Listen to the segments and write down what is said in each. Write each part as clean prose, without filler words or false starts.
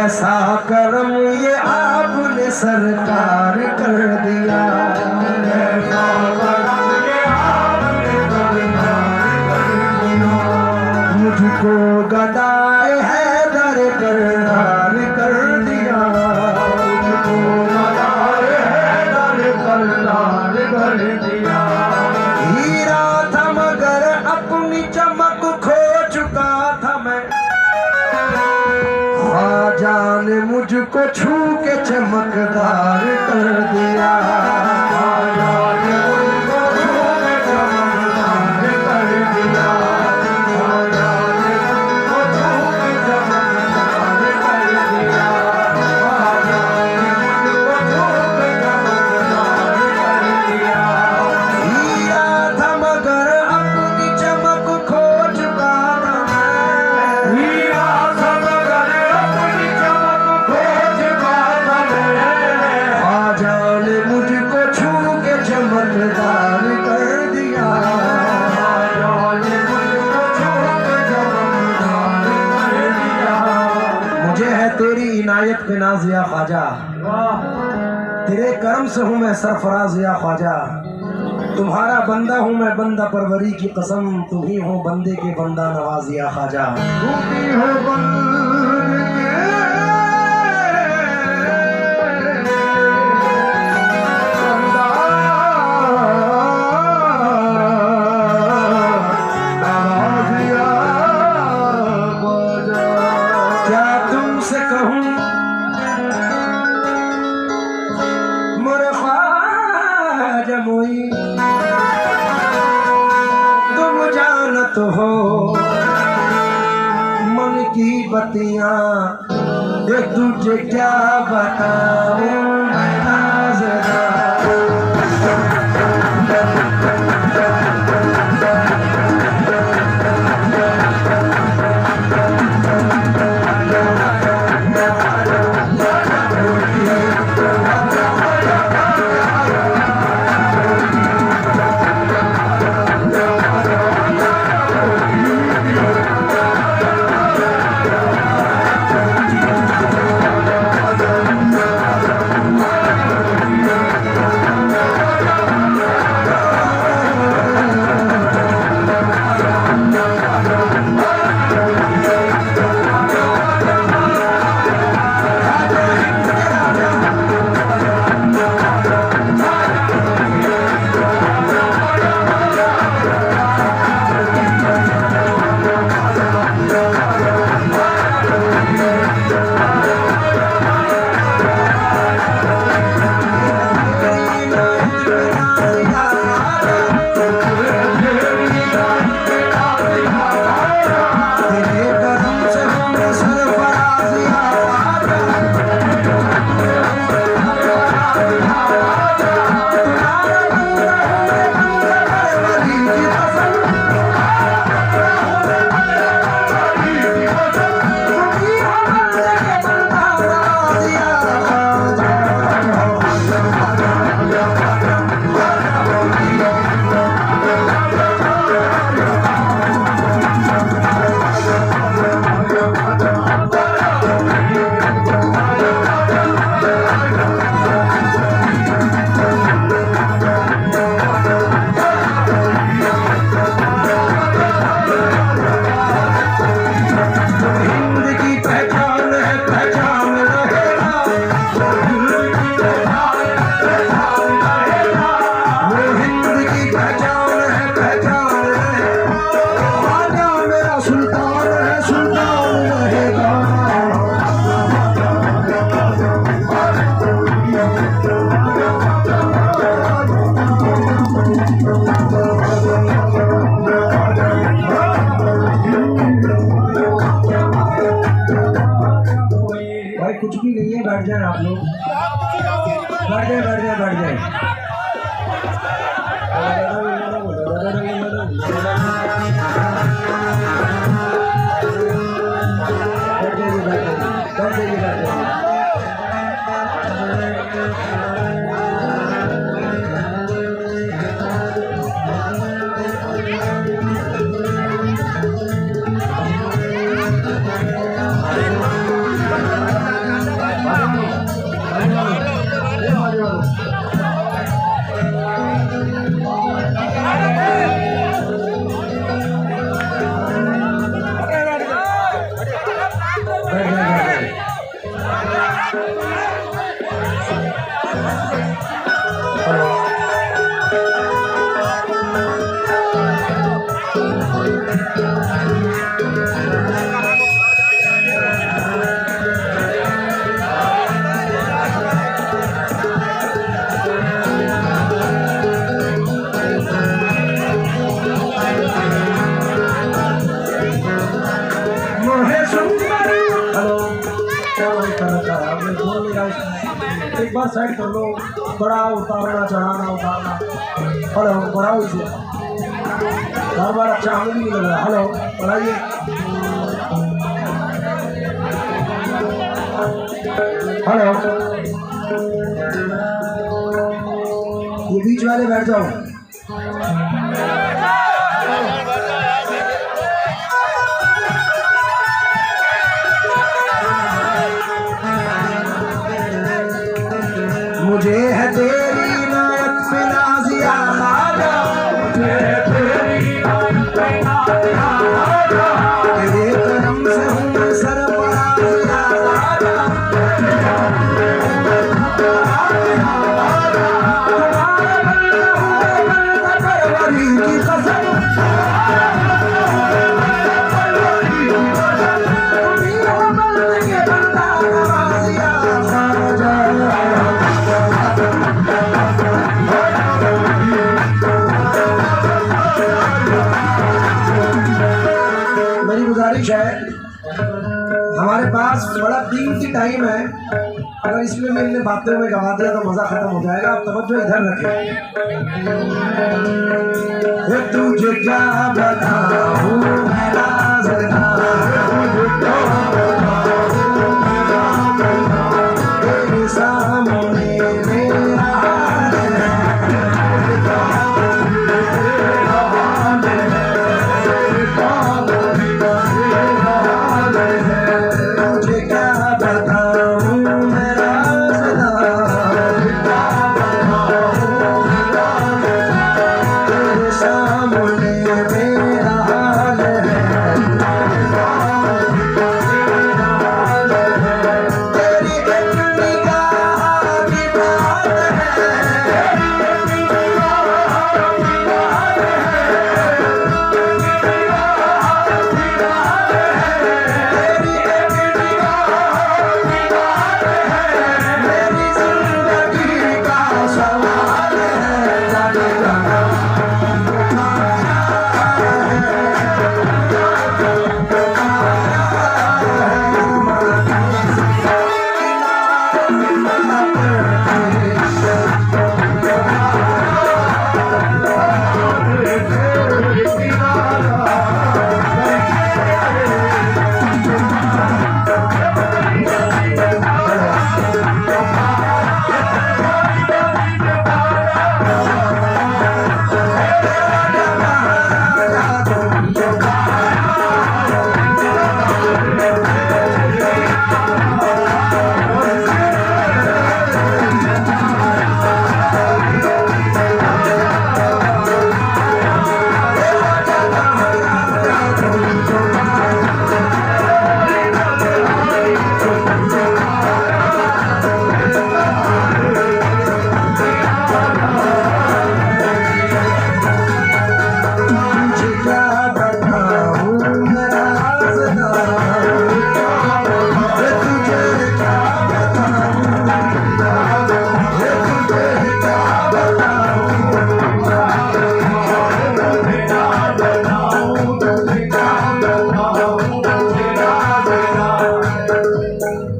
ऐसा करम ये आपने सरकार कर दिया, ऐसा करम ये आपने सरकार कर दिया। मुझको गदाए हैदर करदार कर दिया, मुझको गदाए हैदर करदार कर दिया। हीरा था मगर अपनी चमक खो चुका था मैं, ख्वाजा ने मुझको छू के चमकदार कर दिया, ख्वाजा ने मुझको छू के चमकदार कर दिया, ख्वाजा ने मुझको छू के चमकदार कर दिया, ख्वाजा ने मुझको छू के चमकदार कर दिया। हीरा था मगर अपनी चमक खो चुका था मैं, हीरा था मगर अपनी चमक खो चुका था मैं। ख्वाजा ने मुझको छू के चमकदार कर दिया, ख्वाजा ने मुझको छू के चमकदार कर दिया। मुझे है तेरी इनायत पे नाज़ या ख्वाजा, तेरे करम से हूँ मैं सरफराज या ख्वाजा। तुम्हारा बंदा हूँ मैं बंदा परवरी की कसम, तुम ही हो बंदे के बंदा नवाज या ख्वाजा। तुम ही हो बंदे के बंदा नवाज या ख्वाजा। क्या तुमसे कहूँ मोरे ख्वाजा मोई, तुम जानत हो मन की बतियां, एक तुझे क्या बताऊं मैं नाज़रा। कुछ भी नहीं है, बैठ जाए आप लोग, बैठ जाए बैठ जाए बैठ जाए। बैठ जाइए। एक बार सेट कर लो, बड़ा उतारना चढ़ाना उतारना। हेलो बढ़ाओ इसे, हर बार अच्छा हमें नहीं लग रहा। हेलो बढ़ाइए। हेलो ये बीच वाले बैठ जाओ। मुझे है तेरी नायत पे नाज़िया खाजा, मुझे है तेरी नायत पे नाज़िया खाजा, तेरे करम से हूँ मैं सरफराज़िया खाजा, तुम्हारा बंदा हूँ मैं परवरी की कसम, परवरी की कसम, तुम्हीं हो बंदे बंदा नवाज़िया खाजा। मेरी गुजारिश है, हमारे पास बड़ा कीमती टाइम है, अगर इसमें मैंने बातों में गवा दिया तो मजा खत्म हो जाएगा। आप तवज्जो इधर रखें। तुझे क्या बताऊं मैं राज़दां, तुझे क्या बताऊं तेरे सामने मेरा हाल है, मुझे क्या बताऊं मैं राज़दां, तेरे सामने मेरा हाल है, तेरी एक निगाह की बात है, मेरी जिंदगी का सवाल है,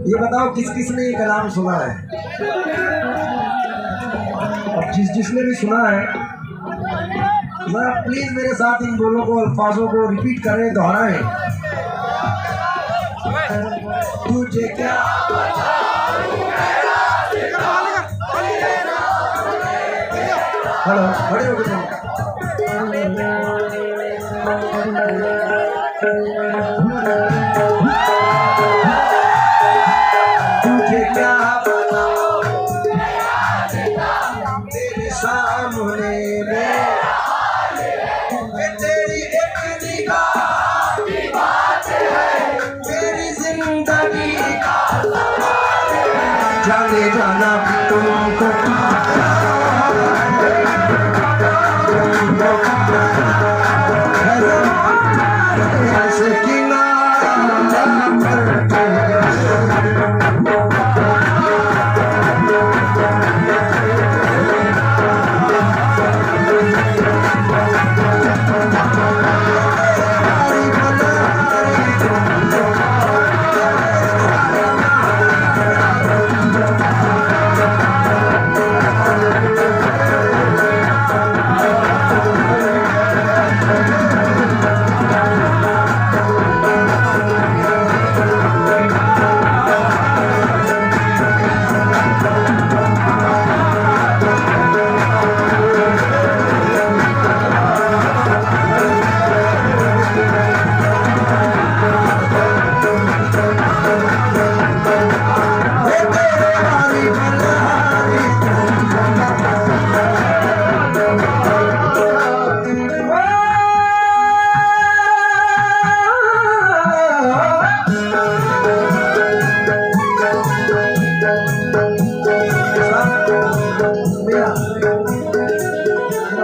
ये बताओ किस किसने ये कलाम सुना है? और जिसने भी सुना है जरा प्लीज मेरे साथ इन बोलों को, अल्फाजों को रिपीट करें, दोहराएं। तुझे क्या हेलो खड़े हो गए तुझे क्या बताओ तेरे सामने तेरी एक निगाह की बात है, मेरी जिंदगी का सवाल है। जाने जाना तुमको ऐसे किनारा करके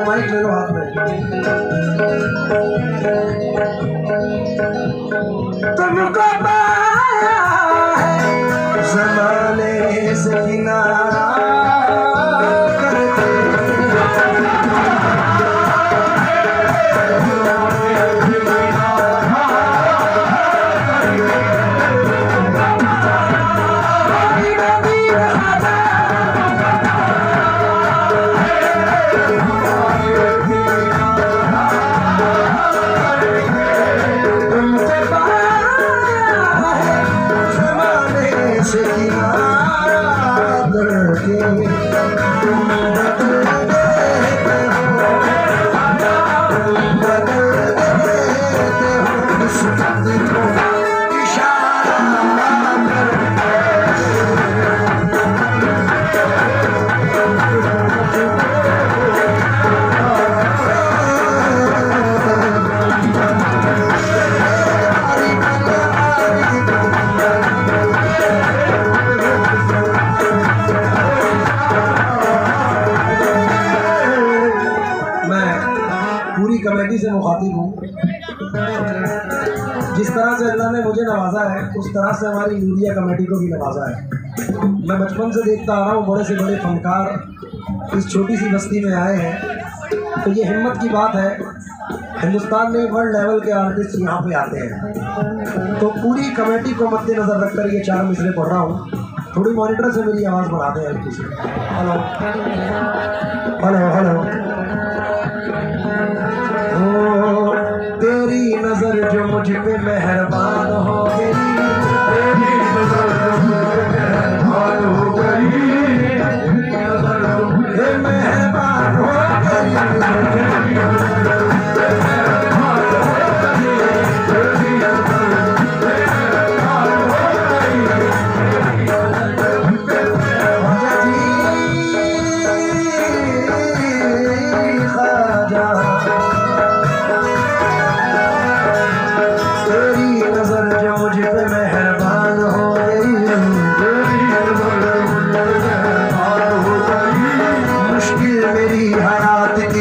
माइक ले लो हाथ में। तुमको पाया है ज़माने से किनारा करके से किनारा करके तुम बदल देते हो इस दर्द को इशारा पूरी कमेटी से मुखातिब हूँ। जिस तरह से अल्लाह ने मुझे नवाजा है उस तरह से हमारी मीडिया कमेटी को भी नवाजा है। मैं बचपन से देखता आ रहा हूँ बड़े से बड़े फनकार इस छोटी सी बस्ती में आए हैं, तो ये हिम्मत की बात है। हिंदुस्तान में वर्ल्ड लेवल के आर्टिस्ट यहाँ पे आते हैं, तो पूरी कमेटी को मद्देनजर रखकर ये 4 मिसरे पढ़ रहा हूँ। थोड़ी मॉनिटर से मेरी आवाज़ बढ़ा दें हल्की सी। Hello hello hello. तेरी नजर जो मुझ पे मेहरबान हो गई, तेरी नजर जो मुझ पे मेहरबान हो गई, मेहरबान हो गई,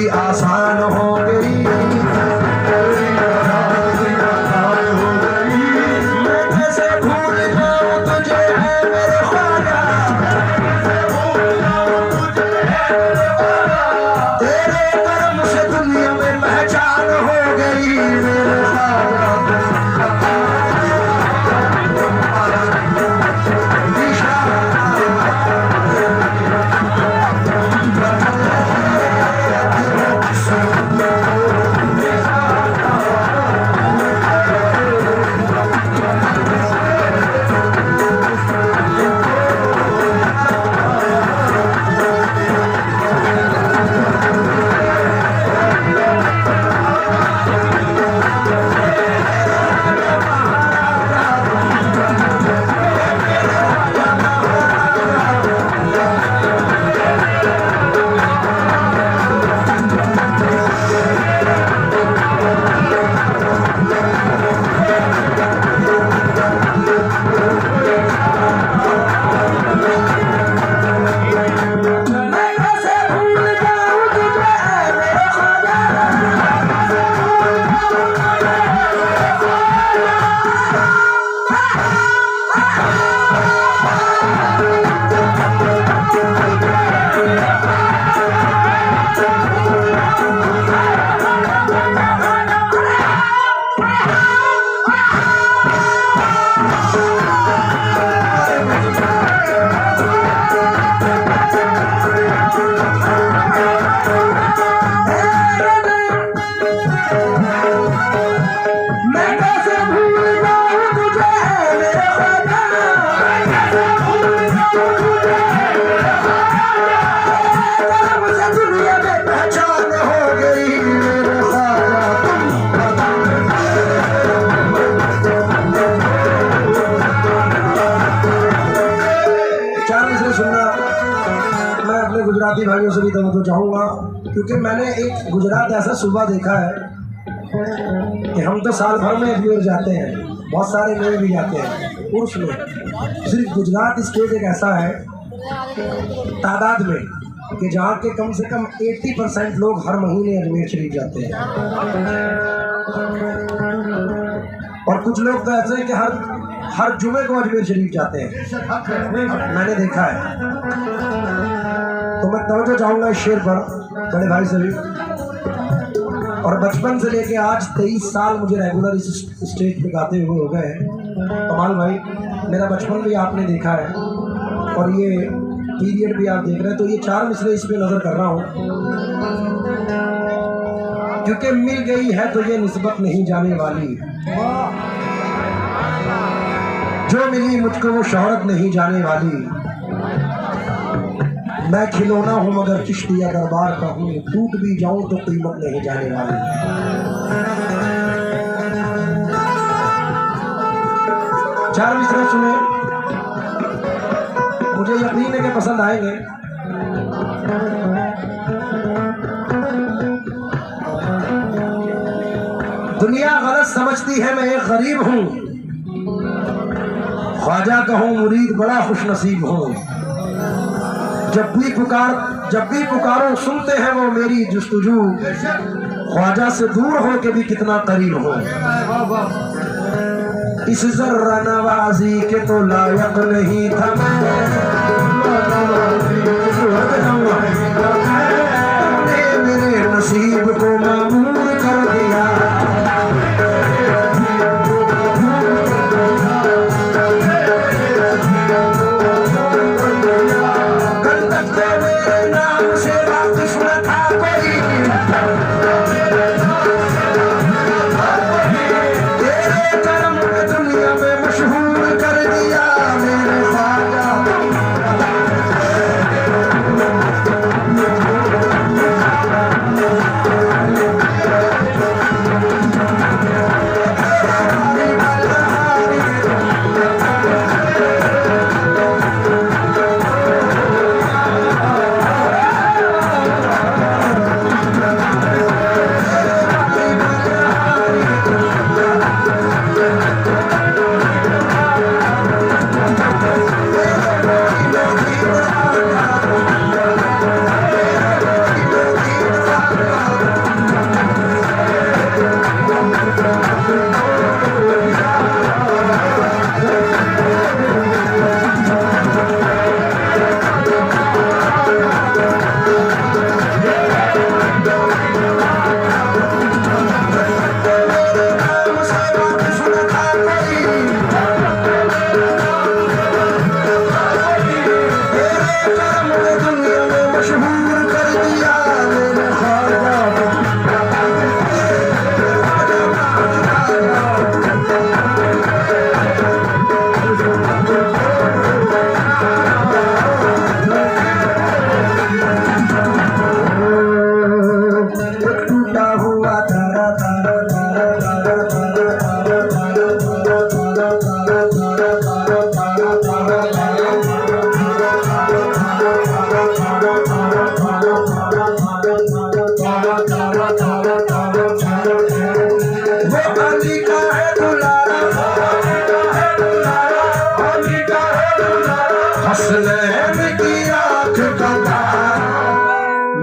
आसान हो गई, मैं कैसे भूल जाऊं तुझे है मेरे ख्वाजा, तेरे कर्म से दुनिया में पहचान हो गई मेरे गुजराती भाइयों से भी तो चाहूँगा, क्योंकि मैंने एक गुजरात ऐसा सूबा देखा है कि हम तो साल भर में अजमेर जाते हैं, बहुत सारे लोग भी जाते हैं उर्स में। सिर्फ गुजरात स्टेट एक ऐसा है तादाद में कि जहाँ के कम से कम 80% लोग हर महीने अजमेर शरीफ जाते हैं। और कुछ लोग तो ऐसे हैं कि हर जुमे को अजमेर शरीफ जाते हैं, मैंने देखा है। तो मैं तवज्जो चाहूँगा इस शेर पर बड़े भाई से भी। और बचपन से लेके आज 23 साल मुझे रेगुलर इस स्टेज पे गाते हुए हो गए हैं। कमाल भाई, मेरा बचपन भी आपने देखा है और ये पीरियड भी आप देख रहे हैं। तो ये 4 मिसरे इस पे नज़र कर रहा हूँ, क्योंकि मिल गई है तो ये निस्बत नहीं जाने वाली, जो मिली मुझको वो शोहरत नहीं जाने वाली। मैं खिलौना हूँ मगर चिश्तिया दरबार का हूँ, टूट भी जाऊं तो कीमत नहीं जाने वाली। चार मिसरे सुने, मुझे यकीन है कि पसंद आएंगे। दुनिया गलत समझती है मैं एक गरीब हूँ, ख्वाजा कहूँ मुरीद बड़ा खुशनसीब हूँ। जब भी पुकारो सुनते हैं वो मेरी जुस्तजू, ख्वाजा से दूर हो के भी कितना करीब हो। इस जर्रा नवाजी के तो लायक नहीं था मेरे नसीब को मामूर कर दिया।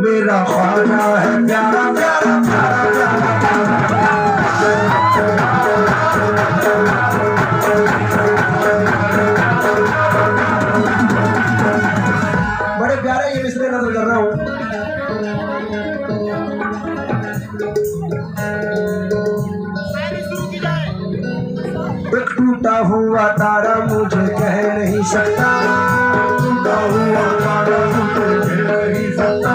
मेरा ख्वाजा है प्यारा प्यारा प्यारा बड़े प्यारे ये मिसरे नजर कर रहा हूँ। एक टूटा हुआ तारा मुझे कह नहीं सकता, टूटा हुआ तारा मुझे कह नहीं सकता,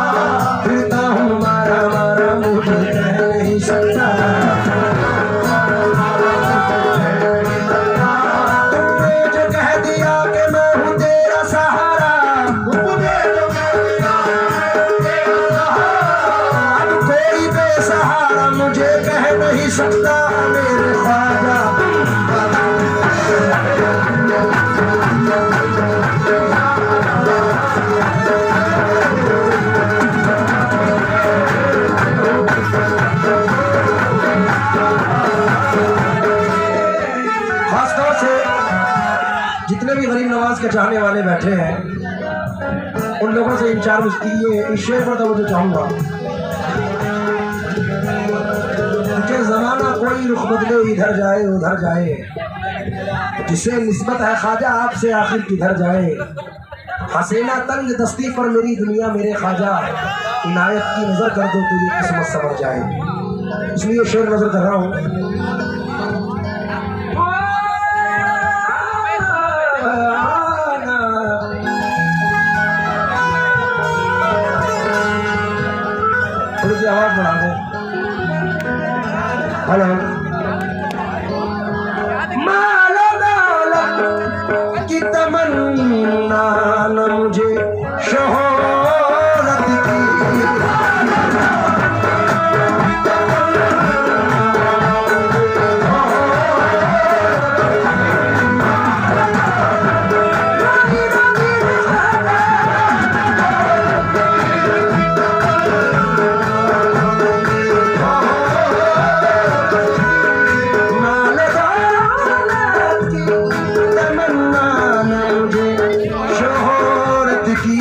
फिरता हूँ मारा मारा मुझे कह नहीं सकता। तुमने जो कह दिया कि मैं हूँ तेरा सहारा, तुमने जो कह दिया अब कोई बेसहारा मुझे कह नहीं सकता मेरे ख्वाजा। आवाज के चाहने वाले बैठे हैं, उन लोगों से इन चार ये इस शेर पर तो मुझे चाहूंगा कि जमाना कोई रुख बदले इधर जाए उधर जाए, जिसे निस्बत है ख्वाजा आपसे आखिर किधर जाए। हसीना तंग दस्ती पर मेरी दुनिया मेरे ख्वाजा, इनायत की नजर कर दो तो ये किस्मत संवर जाए। इसलिए शेर नजर कर रहा हूँ। थोड़ी सी आवाज बढ़ा दो। हेलो। मालो दौलत की तमन्ना न मुझे शोहरत की,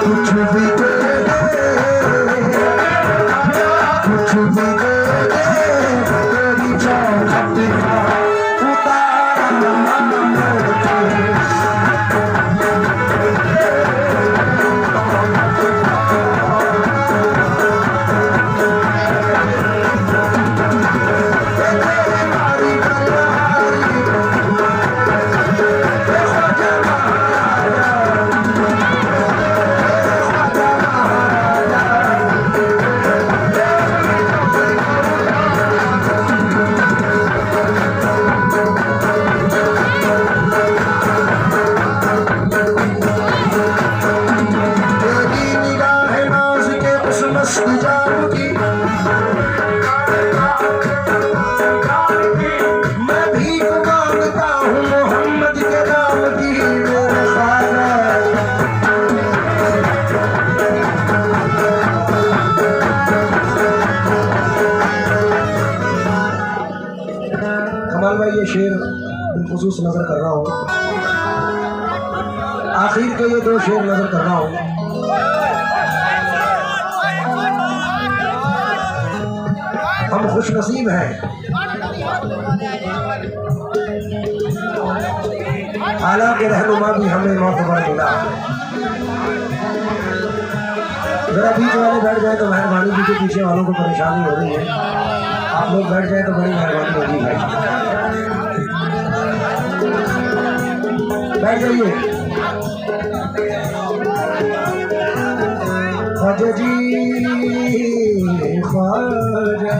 कुछ भी दे दे, कुछ भी दे दे, तेरी चौखट का उतारा भाई। ये शेर बिलखुसूस नजर कर रहा हूँ, आखिर के ये दो शेर नजर कर रहा हूँ। हम खुशनसीब हैं, हालांकि रहनुमा भी हमें मौतबर मिला। जरा बीच वाले बैठ जाए तो मेहरबानी, क्योंकि पीछे वालों को परेशानी हो रही है। आप लोग बैठ जाए तो बड़ी मेहरबानी होगी भाई। बैठ जाइए। ख्वाजा जी ख्वाजा,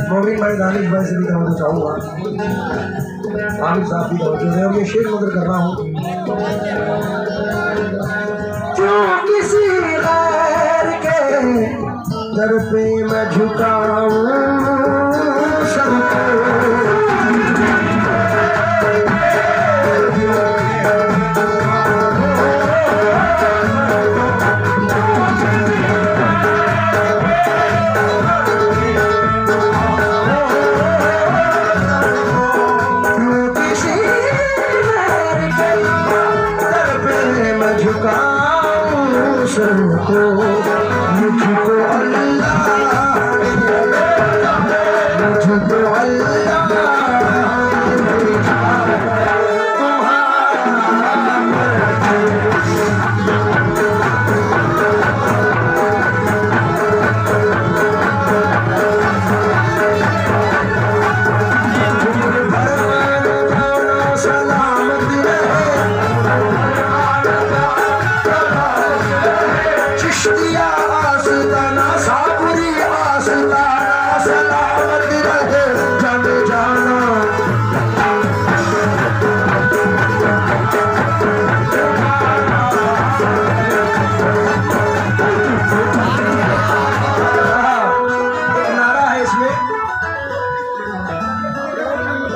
मोमिन भाई दानिश भाई से भी तवज्जो चाहूँगा, आमिर साहब की तवज्जो है। और ये शेर नजर कर रहा हूँ। जो किसी गैर के दर पे मैं झुकाऊं सबको, मुझको अल्लाह, मुझको अल्लाह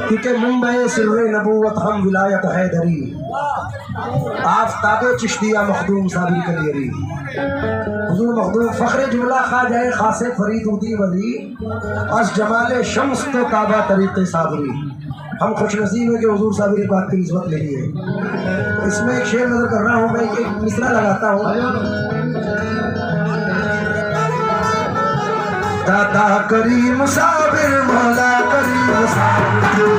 क्योंकि मुंबई सिर्रे नबूवत हम विलायत हैदरी, आफ्ताबे चिश्तिया मखदूम साबिर कलियरी। हुजूर मखदूम फ़ख्र जुमला खा जाए खासे फरीदूदी वली अस जमाले शम्स तो ताबा तरीक़े साबरी। हम खुशनसीब हैं कि हुजूर साबिर पाक की निस्बत नहीं है। इसमें एक शेर नजर कर रहा हूँ, मैं एक मिसरा लगाता हूँ। दादा करीम साबिर मौला करीम साबिर